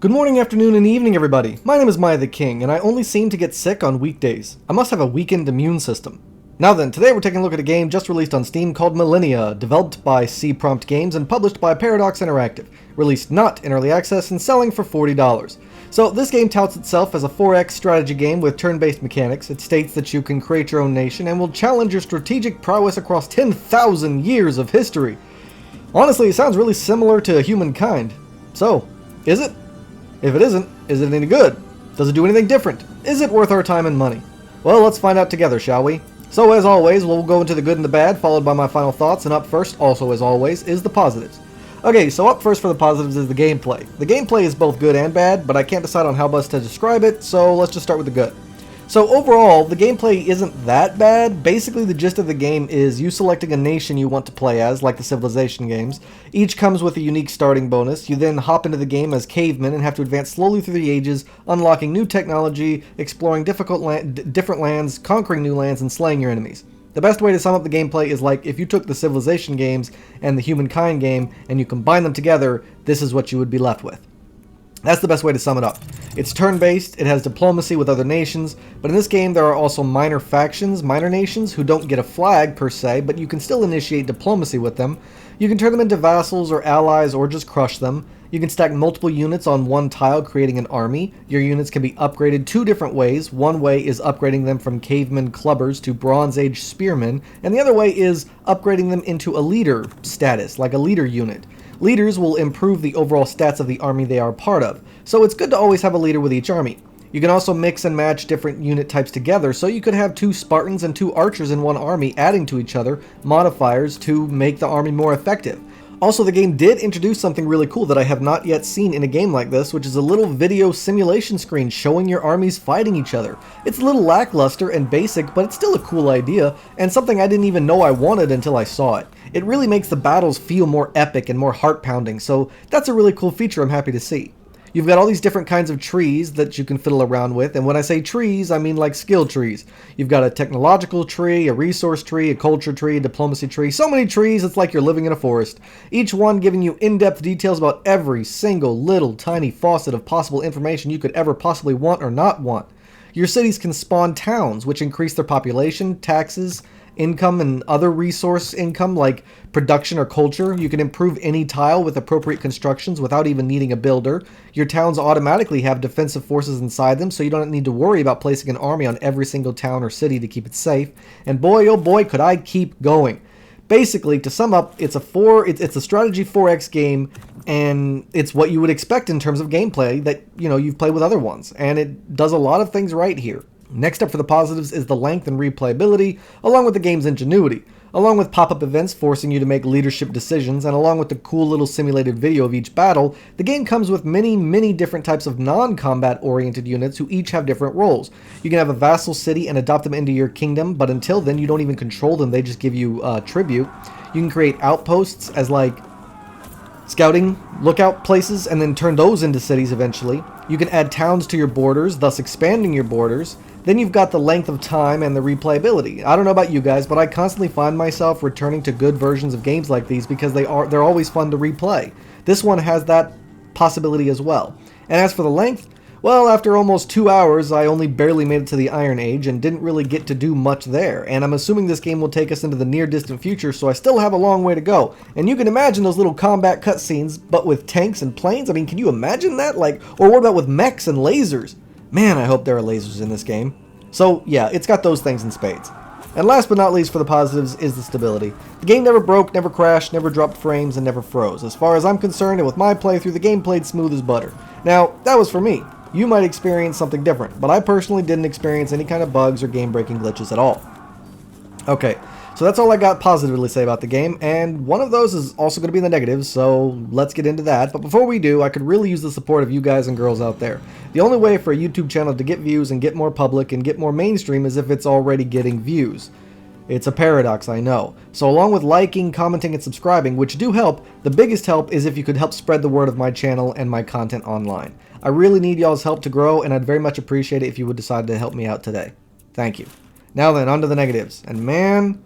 Good morning, afternoon, and evening, everybody. My name is MiAh the King, and I only seem to get sick on weekdays. I must have a weakened immune system. Now then, today we're taking a look at a game just released on Steam called Millennia, developed by C-Prompt Games and published by Paradox Interactive, released not in early access and selling for $40. So this game touts itself as a 4X strategy game with turn-based mechanics. It states that you can create your own nation and will challenge your strategic prowess across 10,000 years of history. Honestly, it sounds really similar to humankind. So, is it? If it isn't, is it any good? Does it do anything different? Is it worth our time and money? Well, let's find out together, shall we? So as always, we'll go into the good and the bad, followed by my final thoughts, and up first, also as always, is the positives. Okay, so up first for the positives is the gameplay. The gameplay is both good and bad, but I can't decide on how best to describe it, so let's just start with the good. So overall, the gameplay isn't that bad. Basically, the gist of the game is you selecting a nation you want to play as, like the Civilization games. Each comes with a unique starting bonus. You then hop into the game as cavemen and have to advance slowly through the ages, unlocking new technology, exploring different lands, conquering new lands, and slaying your enemies. The best way to sum up the gameplay is like if you took the Civilization games and the Humankind game and you combine them together, this is what you would be left with. That's the best way to sum it up. It's turn-based, it has diplomacy with other nations, but in this game there are also minor factions, minor nations, who don't get a flag per se, but you can still initiate diplomacy with them. You can turn them into vassals or allies or just crush them. You can stack multiple units on one tile, creating an army. Your units can be upgraded two different ways. One way is upgrading them from caveman clubbers to Bronze Age spearmen, and the other way is upgrading them into a leader status, like a leader unit. Leaders will improve the overall stats of the army they are part of, so it's good to always have a leader with each army. You can also mix and match different unit types together, so you could have 2 Spartans and 2 archers in one army, adding to each other modifiers to make the army more effective. Also, the game did introduce something really cool that I have not yet seen in a game like this, which is a little video simulation screen showing your armies fighting each other. It's a little lackluster and basic, but it's still a cool idea, and something I didn't even know I wanted until I saw it. It really makes the battles feel more epic and more heart-pounding, so that's a really cool feature I'm happy to see. You've got all these different kinds of trees that you can fiddle around with, and when I say trees, I mean like skill trees. You've got a technological tree, a resource tree, a culture tree, a diplomacy tree, so many trees it's like you're living in a forest. Each one giving you in-depth details about every single little tiny faucet of possible information you could ever possibly want or not want. Your cities can spawn towns, which increase their population, taxes, income, and other resource income like production or culture. You can improve any tile with appropriate constructions without even needing a builder. Your towns automatically have defensive forces inside them, so you don't need to worry about placing an army on every single town or city to keep it safe. And boy, oh boy, could I keep going. Basically, to sum up, it's a strategy 4X game, and it's what you would expect in terms of gameplay that, you've played with other ones, and it does a lot of things right here. Next up for the positives is the length and replayability, along with the game's ingenuity, along with pop-up events forcing you to make leadership decisions, and along with the cool little simulated video of each battle. The game comes with many different types of non-combat oriented units who each have different roles. You can have a vassal city and adopt them into your kingdom, but until then you don't even control them, they just give you tribute. You can create outposts as like scouting lookout places and then turn those into cities eventually. You can add towns to your borders, thus expanding your borders. Then you've got the length of time and the replayability. I don't know about you guys, but I constantly find myself returning to good versions of games like these because they're always fun to replay. This one has that possibility as well. And as for the length, well, after almost 2 hours, I only barely made it to the Iron Age and didn't really get to do much there. And I'm assuming this game will take us into the near-distant future, so I still have a long way to go. And you can imagine those little combat cutscenes, but with tanks and planes? I mean, can you imagine that? Or what about with mechs and lasers? Man, I hope there are lasers in this game. So, yeah, it's got those things in spades. And last but not least for the positives is the stability. The game never broke, never crashed, never dropped frames, and never froze. As far as I'm concerned, and with my playthrough, the game played smooth as butter. Now, that was for me. You might experience something different, but I personally didn't experience any kind of bugs or game-breaking glitches at all. Okay, so that's all I got positively to say about the game, and one of those is also going to be the negatives, so let's get into that. But before we do, I could really use the support of you guys and girls out there. The only way for a YouTube channel to get views and get more public and get more mainstream is if it's already getting views. It's a paradox, I know. So along with liking, commenting, and subscribing, which do help, the biggest help is if you could help spread the word of my channel and my content online. I really need y'all's help to grow, and I'd very much appreciate it if you would decide to help me out today. Thank you. Now then, on to the negatives. And man,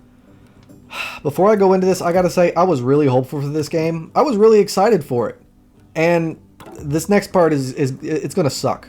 before I go into this, I gotta say, I was really hopeful for this game. I was really excited for it. And this next part it's gonna suck.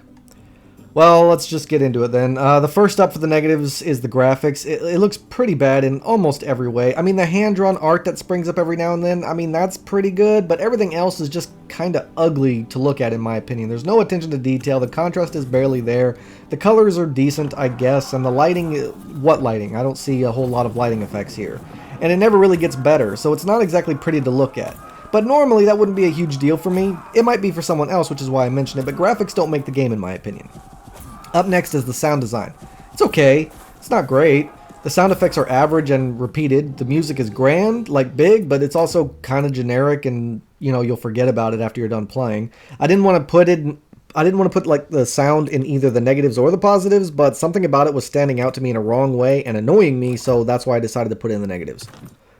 Well, let's just get into it then. The first up for the negatives is the graphics. It looks pretty bad in almost every way. I mean, the hand-drawn art that springs up every now and then, I mean, that's pretty good, but everything else is just kind of ugly to look at, in my opinion. There's no attention to detail. The contrast is barely there. The colors are decent, I guess, and the lighting... What lighting? I don't see a whole lot of lighting effects here. And it never really gets better, so it's not exactly pretty to look at. But normally, that wouldn't be a huge deal for me. It might be for someone else, which is why I mentioned it, but graphics don't make the game, in my opinion. Up next is the sound design. It's okay. It's not great. The sound effects are average and repeated. The music is grand, like big, but it's also kind of generic and, you know, you'll forget about it after you're done playing. I didn't want to put like the sound in either the negatives or the positives, but something about it was standing out to me in a wrong way and annoying me, so that's why I decided to put it in the negatives.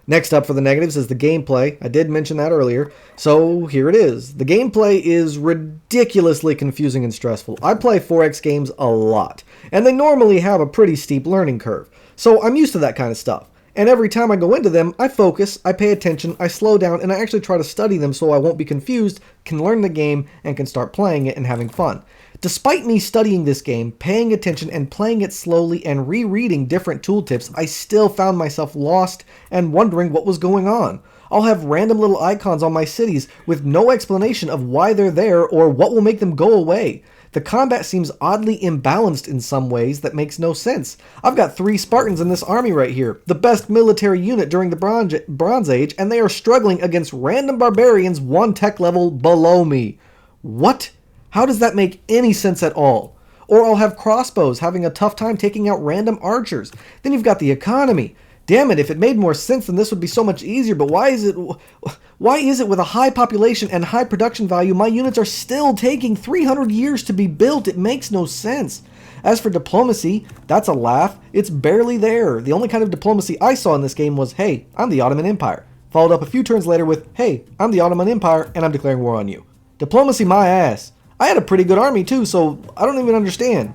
Next up for the negatives is the gameplay. I did mention that earlier, so here it is. The gameplay is ridiculously confusing and stressful. I play 4X games a lot, and they normally have a pretty steep learning curve, so I'm used to that kind of stuff. And every time I go into them, I focus, I pay attention, I slow down, and I actually try to study them so I won't be confused, can learn the game, and can start playing it and having fun. Despite me studying this game, paying attention, and playing it slowly and rereading different tooltips, I still found myself lost and wondering what was going on. I'll have random little icons on my cities with no explanation of why they're there or what will make them go away. The combat seems oddly imbalanced in some ways that makes no sense. I've got 3 Spartans in this army right here, the best military unit during the Bronze Age, and they are struggling against random barbarians 1 tech level below me. What? How does that make any sense at all? Or I'll have crossbows having a tough time taking out random archers. Then you've got the economy. Damn it, if it made more sense then this would be so much easier, but why is it with a high population and high production value my units are still taking 300 years to be built? It makes no sense. As for diplomacy, that's a laugh. It's barely there. The only kind of diplomacy I saw in this game was, hey, I'm the Ottoman Empire. Followed up a few turns later with, hey, I'm the Ottoman Empire and I'm declaring war on you. Diplomacy my ass. I had a pretty good army too, so I don't even understand.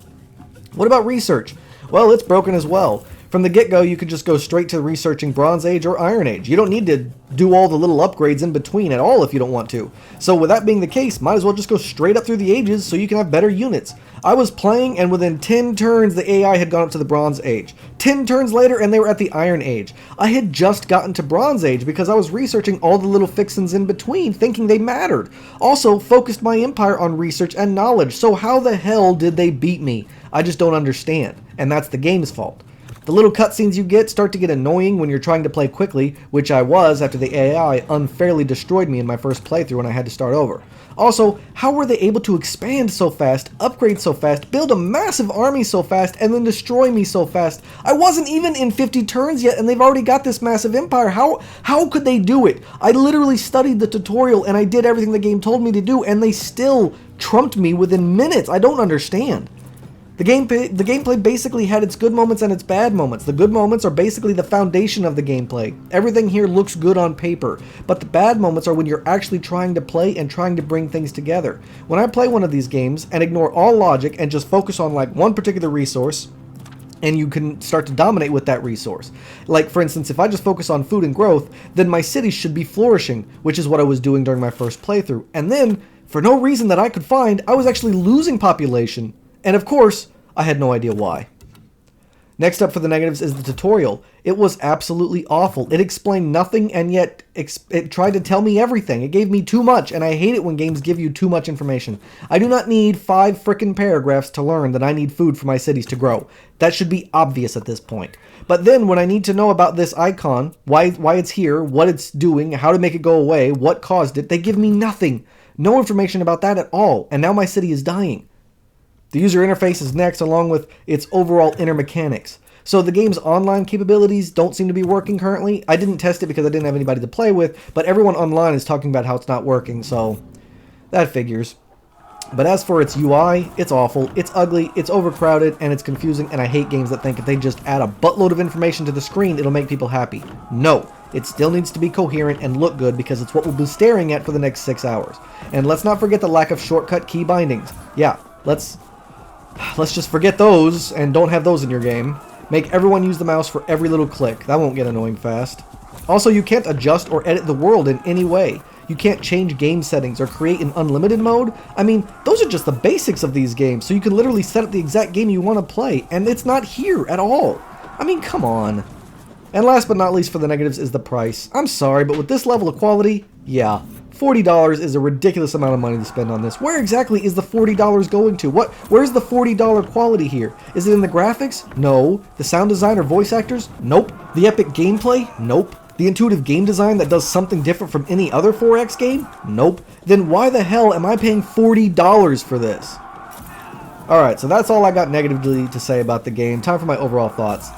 What about research? Well, it's broken as well. From the get-go, you could just go straight to researching Bronze Age or Iron Age. You don't need to do all the little upgrades in between at all if you don't want to. So with that being the case, might as well just go straight up through the ages so you can have better units. I was playing and within 10 turns the AI had gone up to the Bronze Age. 10 turns later and they were at the Iron Age. I had just gotten to Bronze Age because I was researching all the little fixins in between thinking they mattered. Also focused my empire on research and knowledge, so how the hell did they beat me? I just don't understand, and that's the game's fault. The little cutscenes you get start to get annoying when you're trying to play quickly, which I was after the AI unfairly destroyed me in my first playthrough and I had to start over. Also, how were they able to expand so fast, upgrade so fast, build a massive army so fast, and then destroy me so fast? I wasn't even in 50 turns yet and they've already got this massive empire. How could they do it? I literally studied the tutorial and I did everything the game told me to do and they still trumped me within minutes. I don't understand. The gameplay basically had its good moments and its bad moments. The good moments are basically the foundation of the gameplay. Everything here looks good on paper, but the bad moments are when you're actually trying to play and trying to bring things together. When I play one of these games and ignore all logic and just focus on like one particular resource, and you can start to dominate with that resource. Like, for instance, if I just focus on food and growth, then my city should be flourishing, which is what I was doing during my first playthrough. And then, for no reason that I could find, I was actually losing population. And of course, I had no idea why. Next up for the negatives is the tutorial. It was absolutely awful. It explained nothing and yet it tried to tell me everything. It gave me too much and I hate it when games give you too much information. I do not need 5 frickin' paragraphs to learn that I need food for my cities to grow. That should be obvious at this point. But then when I need to know about this icon, why it's here, what it's doing, how to make it go away, what caused it, they give me nothing. No information about that at all. And now my city is dying. The user interface is next, along with its overall inner mechanics. So the game's online capabilities don't seem to be working currently. I didn't test it because I didn't have anybody to play with, but everyone online is talking about how it's not working, so that figures. But as for its UI, it's awful, it's ugly, it's overcrowded, and it's confusing, and I hate games that think if they just add a buttload of information to the screen, it'll make people happy. No, it still needs to be coherent and look good because it's what we'll be staring at for the next 6 hours. And let's not forget the lack of shortcut key bindings. Yeah, let's just forget those and don't have those in your game. Make everyone use the mouse for every little click. That won't get annoying fast. Also, you can't adjust or edit the world in any way. You can't change game settings or create an unlimited mode. I mean, those are just the basics of these games, so you can literally set up the exact game you want to play, and it's not here at all. I mean, come on. And last but not least for the negatives is the price. I'm sorry, but with this level of quality, yeah, $40 is a ridiculous amount of money to spend on this. Where exactly is the $40 going to? Where's the $40 quality here? Is it in the graphics? No. The sound design or voice actors? Nope. The epic gameplay? Nope. The intuitive game design that does something different from any other 4X game? Nope. Then why the hell am I paying $40 for this? Alright, so that's all I got negatively to say about the game. Time for my overall thoughts.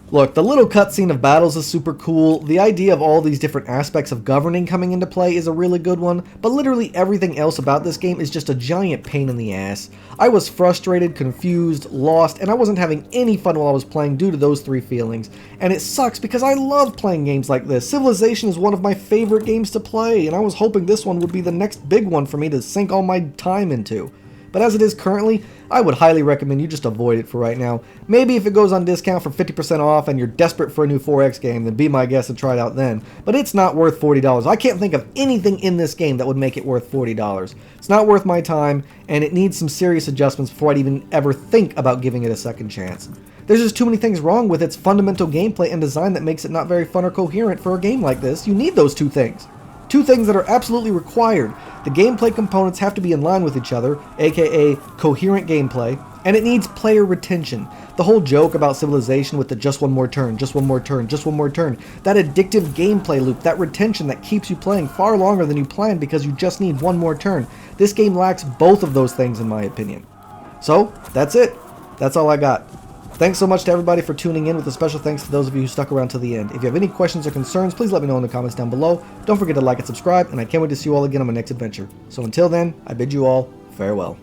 Look, the little cutscene of battles is super cool. The idea of all these different aspects of governing coming into play is a really good one, but literally everything else about this game is just a giant pain in the ass. I was frustrated, confused, lost, and I wasn't having any fun while I was playing due to those three feelings. And it sucks because I love playing games like this. Civilization is one of my favorite games to play, and I was hoping this one would be the next big one for me to sink all my time into. But as it is currently, I would highly recommend you just avoid it for right now. Maybe if it goes on discount for 50% off and you're desperate for a new 4X game, then be my guest and try it out then. But it's not worth $40. I can't think of anything in this game that would make it worth $40. It's not worth my time, and it needs some serious adjustments before I'd even ever think about giving it a second chance. There's just too many things wrong with its fundamental gameplay and design that makes it not very fun or coherent for a game like this. You need those two things. Two things that are absolutely required. The gameplay components have to be in line with each other, aka coherent gameplay, and it needs player retention. The whole joke about Civilization with the just one more turn, just one more turn, just one more turn, that addictive gameplay loop, that retention that keeps you playing far longer than you planned because you just need one more turn. This game lacks both of those things in my opinion. So, that's it. That's all I got. Thanks so much to everybody for tuning in, with a special thanks to those of you who stuck around to the end. If you have any questions or concerns, please let me know in the comments down below. Don't forget to like and subscribe, and I can't wait to see you all again on my next adventure. So until then, I bid you all farewell.